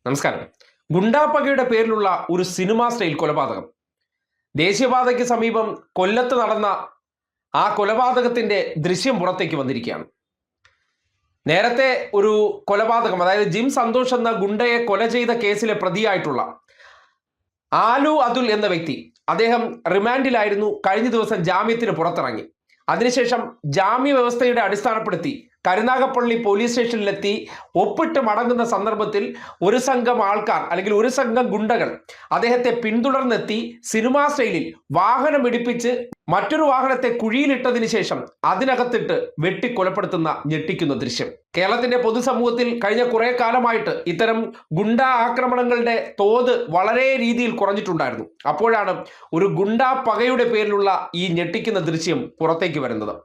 നമസ്കാരം. ഗുണ്ടാപ്പകയുടെ പേരിലുള്ള ഒരു സിനിമാ സ്റ്റൈൽ കൊലപാതകം ദേശീയപാതയ്ക്ക് സമീപം കൊല്ലത്ത് നടന്ന ആ കൊലപാതകത്തിന്റെ ദൃശ്യം പുറത്തേക്ക് വന്നിരിക്കുകയാണ്. നേരത്തെ ഒരു കൊലപാതകം, അതായത് ജിം സന്തോഷ് എന്ന ഗുണ്ടയെ കൊല ചെയ്ത കേസിലെ പ്രതിയായിട്ടുള്ള ആലു അതുൽ എന്ന വ്യക്തി, അദ്ദേഹം റിമാൻഡിലായിരുന്നു. കഴിഞ്ഞ ദിവസം ജാമ്യത്തിന് പുറത്തിറങ്ങി. അതിനുശേഷം ജാമ്യ വ്യവസ്ഥയുടെ അടിസ്ഥാനപ്പെടുത്തി കരുനാഗപ്പള്ളി പോലീസ് സ്റ്റേഷനിലെത്തി ഒപ്പിട്ട് മടങ്ങുന്ന സന്ദർഭത്തിൽ ഒരു സംഘം ആൾക്കാർ, അല്ലെങ്കിൽ ഒരു സംഘം ഗുണ്ടകൾ അദ്ദേഹത്തെ പിന്തുടർന്നെത്തി സിനിമാ സ്റ്റൈലിൽ വാഹനം ഇടിപ്പിച്ച് മറ്റൊരു വാഹനത്തെ കുഴിയിലിട്ടതിന് ശേഷം അതിനകത്തിട്ട് വെട്ടിക്കൊലപ്പെടുത്തുന്ന ഞെട്ടിക്കുന്ന ദൃശ്യം. കേരളത്തിന്റെ പൊതുസമൂഹത്തിൽ കഴിഞ്ഞ കുറെ കാലമായിട്ട് ഇത്തരം ഗുണ്ടാ ആക്രമണങ്ങളുടെ തോത് വളരെ രീതിയിൽ കുറഞ്ഞിട്ടുണ്ടായിരുന്നു. അപ്പോഴാണ് ഒരു ഗുണ്ടാ പകയുടെ പേരിലുള്ള ഈ ഞെട്ടിക്കുന്ന ദൃശ്യം പുറത്തേക്ക് വരുന്നത്.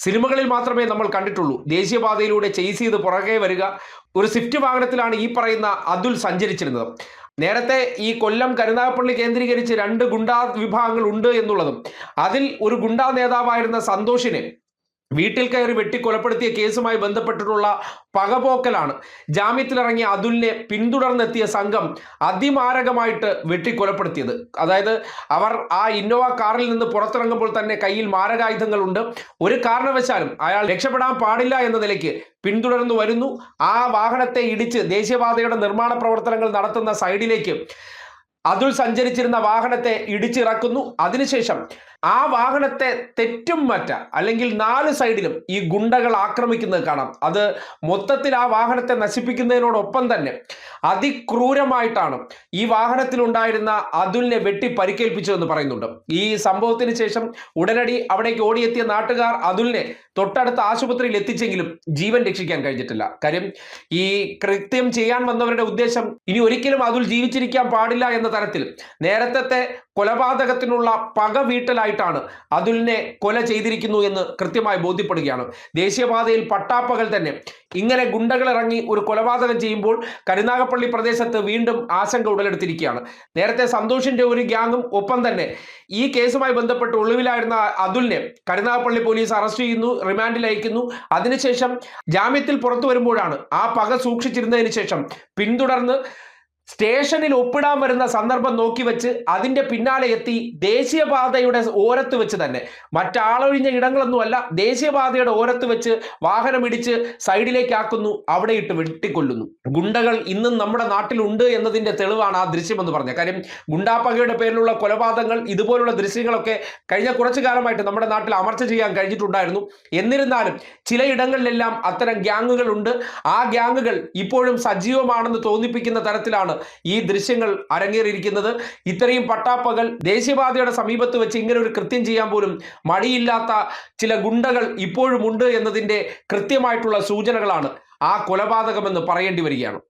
സിനിമകളിൽ മാത്രമേ നമ്മൾ കണ്ടിട്ടുള്ളൂ ദേശീയപാതയിലൂടെ ചേസ് ചെയ്ത് പുറകെ വരിക. ഒരു സ്വിഫ്റ്റ് വാഹനത്തിലാണ് ഈ പറയുന്ന അതുൽ സഞ്ചരിച്ചിരുന്നത്. നേരത്തെ ഈ കൊല്ലം കരുനാഗപ്പള്ളി കേന്ദ്രീകരിച്ച് രണ്ട് ഗുണ്ടാ വിഭാഗങ്ങൾ ഉണ്ട് എന്നുള്ളതും, അതിൽ ഒരു ഗുണ്ടാ നേതാവായിരുന്ന സന്തോഷിനെ വീട്ടിൽ കയറി വെട്ടിക്കൊലപ്പെടുത്തിയ കേസുമായി ബന്ധപ്പെട്ടിട്ടുള്ള പകപോക്കലാണ് ജാമ്യത്തിലിറങ്ങിയ അതുലിനെ പിന്തുടർന്നെത്തിയ സംഘം അതിമാരകമായിട്ട് വെട്ടിക്കൊലപ്പെടുത്തിയത്. അതായത് അവർ ആ ഇന്നോവ കാറിൽ നിന്ന് പുറത്തിറങ്ങുമ്പോൾ തന്നെ കയ്യിൽ മാരകായുധങ്ങളുണ്ട്. ഒരു കാരണവശാലും അയാൾ രക്ഷപ്പെടാൻ പാടില്ല എന്ന നിലയ്ക്ക് പിന്തുടർന്നു വരുന്നു. ആ വാഹനത്തെ ഇടിച്ച് ദേശീയപാതയുടെ നിർമ്മാണ പ്രവർത്തനങ്ങൾ നടത്തുന്ന സൈഡിലേക്ക് അതുൽ സഞ്ചരിച്ചിരുന്ന വാഹനത്തെ ഇടിച്ചിറക്കുന്നു. അതിനുശേഷം ആ വാഹനത്തെ തെറ്റും മറ്റ, അല്ലെങ്കിൽ 4 സൈഡിലും ഈ ഗുണ്ടകൾ ആക്രമിക്കുന്നത് കാണാം. അത് മൊത്തത്തിൽ ആ വാഹനത്തെ നശിപ്പിക്കുന്നതിനോടൊപ്പം തന്നെ അതിക്രൂരമായിട്ടാണ് ഈ വാഹനത്തിലുണ്ടായിരുന്ന അതുലിനെ വെട്ടി പരിക്കേൽപ്പിച്ചതെന്ന് പറയുന്നുണ്ട്. ഈ സംഭവത്തിന് ശേഷം ഉടനടി അവിടേക്ക് ഓടിയെത്തിയ നാട്ടുകാർ അതുലിനെ തൊട്ടടുത്ത ആശുപത്രിയിൽ എത്തിച്ചെങ്കിലും ജീവൻ രക്ഷിക്കാൻ കഴിഞ്ഞിട്ടില്ല. കാര്യം ഈ കൃത്യം ചെയ്യാൻ വന്നവരുടെ ഉദ്ദേശം ഇനി ഒരിക്കലും അതുൽ ജീവിച്ചിരിക്കാൻ പാടില്ല എന്ന തരത്തിൽ നേരത്തെ കൊലപാതകത്തിനുള്ള പക വീട്ടലായിട്ടാണ് അതുലിനെ കൊല ചെയ്തിരിക്കുന്നു എന്ന് കൃത്യമായി ബോധ്യപ്പെടുകയാണ്. ദേശീയപാതയിൽ പട്ടാപ്പകൽ തന്നെ ഇങ്ങനെ ഗുണ്ടകൾ ഇറങ്ങി ഒരു കൊലപാതകം ചെയ്യുമ്പോൾ കരുനാഗപ്പള്ളി പ്രദേശത്ത് വീണ്ടും ആശങ്ക ഉടലെടുത്തിരിക്കുകയാണ്. നേരത്തെ സന്തോഷിന്റെ ഒരു ഗ്യാങ്ങും ഒപ്പം തന്നെ ഈ കേസുമായി ബന്ധപ്പെട്ട് ഒളിവിലായിരുന്ന അതുലിനെ കരുനാഗപ്പള്ളി പോലീസ് അറസ്റ്റ് ചെയ്യുന്നു, റിമാൻഡിൽ അയക്കുന്നു. അതിനുശേഷം ജാമ്യത്തിൽ പുറത്തു വരുമ്പോഴാണ് ആ പക സൂക്ഷിച്ചിരുന്നതിന് ശേഷം പിന്തുടർന്ന് സ്റ്റേഷനിൽ ഒപ്പിടാൻ വരുന്ന സന്ദർഭം നോക്കി വെച്ച് അതിന്റെ പിന്നാലെ എത്തി ദേശീയപാതയുടെ ഓരത്ത് വെച്ച് തന്നെ, മറ്റാളൊഴിഞ്ഞ ഇടങ്ങളൊന്നുമല്ല, ദേശീയപാതയുടെ ഓരത്ത് വെച്ച് വാഹനം ഇടിച്ച് സൈഡിലേക്കാക്കുന്നു, അവിടെ ഇട്ട് വെട്ടിക്കൊല്ലുന്നു. ഗുണ്ടകൾ ഇന്നും നമ്മുടെ നാട്ടിലുണ്ട് എന്നതിന്റെ തെളിവാണ് ആ ദൃശ്യം എന്ന് പറഞ്ഞത്. കാര്യം ഗുണ്ടാപ്പകയുടെ പേരിലുള്ള കൊലപാതകങ്ങൾ, ഇതുപോലുള്ള ദൃശ്യങ്ങളൊക്കെ കഴിഞ്ഞ കുറച്ചു കാലമായിട്ട് നമ്മുടെ നാട്ടിൽ അമർച്ച ചെയ്യാൻ കഴിഞ്ഞിട്ടുണ്ടായിരുന്നു. എന്നിരുന്നാലും ചിലയിടങ്ങളിലെല്ലാം അത്തരം ഗ്യാങ്ങുകളുണ്ട്. ആ ഗ്യാങ്ങുകൾ ഇപ്പോഴും സജീവമാണെന്ന് തോന്നിപ്പിക്കുന്ന തരത്തിലാണ് ഈ ദൃശ്യങ്ങൾ അരങ്ങേറിയിരിക്കുന്നത്. ഇത്രയും പട്ടാപ്പകൽ ദേശീയപാതയുടെ സമീപത്ത് വെച്ച് ഇങ്ങനെ ഒരു കൃത്യം ചെയ്യാൻ പോലും മടിയില്ലാത്ത ചില ഗുണ്ടകൾ ഇപ്പോഴും ഉണ്ട് എന്നതിന്റെ കൃത്യമായിട്ടുള്ള സൂചനകളാണ് ആ കൊലപാതകമെന്ന് പറയേണ്ടി വരികയാണ്.